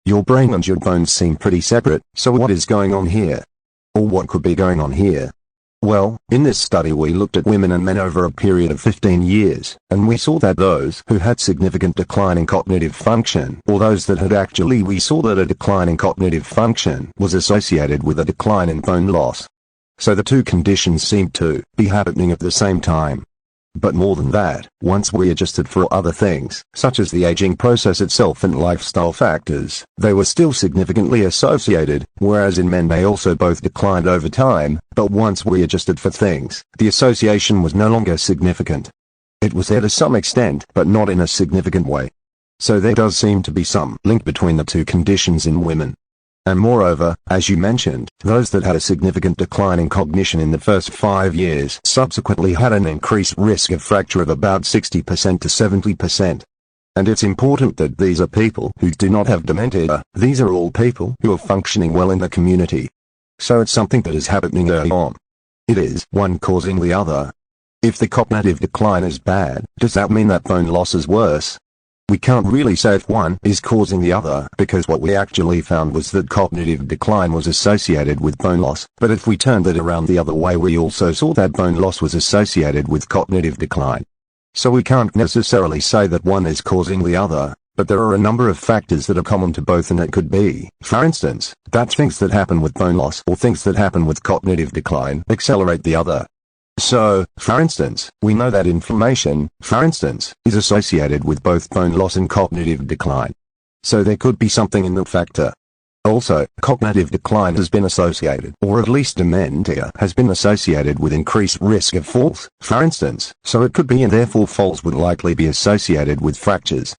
Your brain and your bones seem pretty separate, so what is going on here? Or what could be going on here? Well, in this study we looked at women and men over a period of 15 years, and we saw that those who had significant decline in cognitive function, or those that had actually, we saw that a decline in cognitive function was associated with a decline in bone loss. So the two conditions seemed to be happening at the same time. But more than that, once we adjusted for other things, such as the aging process itself and lifestyle factors, they were still significantly associated, whereas in men they also both declined over time, but once we adjusted for things, the association was no longer significant. It was there to some extent, but not in a significant way. So there does seem to be some link between the two conditions in women. And moreover, as you mentioned, those that had a significant decline in cognition in the first 5 years subsequently had an increased risk of fracture of about 60% to 70%. And it's important that these are people who do not have dementia. These are all people who are functioning well in the community. So it's something that is happening early on. It is one causing the other. If the cognitive decline is bad, does that mean that bone loss is worse? We can't really say if one is causing the other, because what we actually found was that cognitive decline was associated with bone loss, but if we turned it around the other way we also saw that bone loss was associated with cognitive decline. So we can't necessarily say that one is causing the other, but there are a number of factors that are common to both, and it could be, for instance, that things that happen with bone loss or things that happen with cognitive decline accelerate the other. So, for instance, we know that inflammation, for instance, is associated with both bone loss and cognitive decline. So there could be something in that factor. Also, cognitive decline has been associated, or at least dementia has been associated with increased risk of falls, for instance, so it could be, and therefore falls would likely be associated with fractures.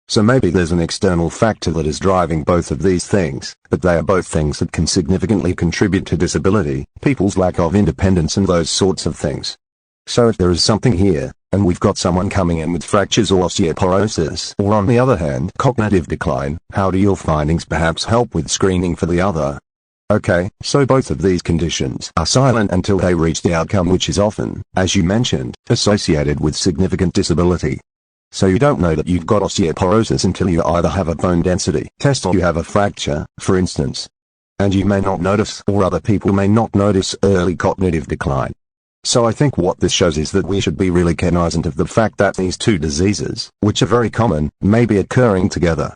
So maybe there's an external factor that is driving both of these things, but they are both things that can significantly contribute to disability, people's lack of independence and those sorts of things. So if there is something here, and we've got someone coming in with fractures or osteoporosis, or on the other hand, cognitive decline, how do your findings perhaps help with screening for the other? Okay, so both of these conditions are silent until they reach the outcome, which is often, as you mentioned, associated with significant disability. So you don't know that you've got osteoporosis until you either have a bone density test or you have a fracture, for instance. And you may not notice, or other people may not notice, early cognitive decline. So I think what this shows is that we should be really cognizant of the fact that these two diseases, which are very common, may be occurring together.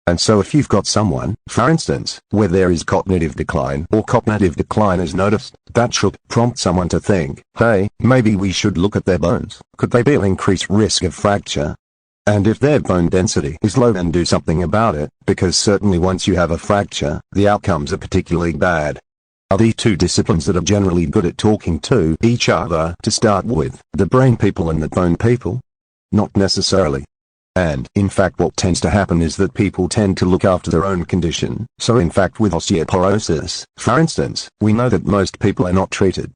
And so if you've got someone, for instance, where there is cognitive decline or cognitive decline is noticed, that should prompt someone to think, hey, maybe we should look at their bones. Could they be at increased risk of fracture? And if their bone density is low, then do something about it, because certainly once you have a fracture, the outcomes are particularly bad. Are these two disciplines that are generally good at talking to each other to start with, the brain people and the bone people? Not necessarily. And, in fact, what tends to happen is that people tend to look after their own condition. So in fact with osteoporosis, for instance, we know that most people are not treated.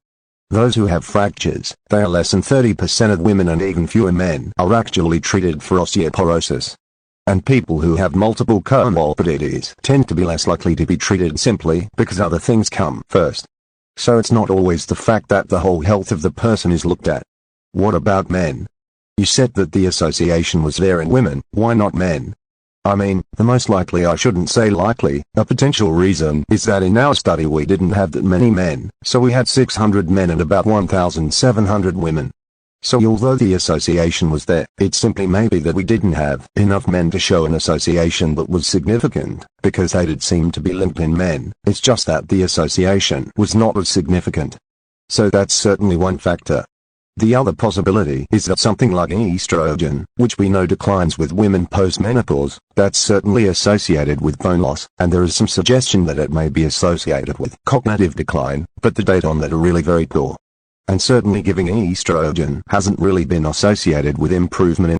Those who have fractures, they are less than 30% of women, and even fewer men are actually treated for osteoporosis. And people who have multiple comorbidities tend to be less likely to be treated simply because other things come first. So it's not always the fact that the whole health of the person is looked at. What about men? You said that the association was there in women, why not men? I mean, the most likely, I shouldn't say likely, a potential reason is that in our study we didn't have that many men, so we had 600 men and about 1,700 women. So although the association was there, it simply may be that we didn't have enough men to show an association that was significant, because they did seem to be linked in men. It's just that the association was not as significant. So that's certainly one factor. The other possibility is that something like estrogen, which we know declines with women post-menopause, that's certainly associated with bone loss, and there is some suggestion that it may be associated with cognitive decline, but the data on that are really very poor. And certainly giving estrogen hasn't really been associated with improvement in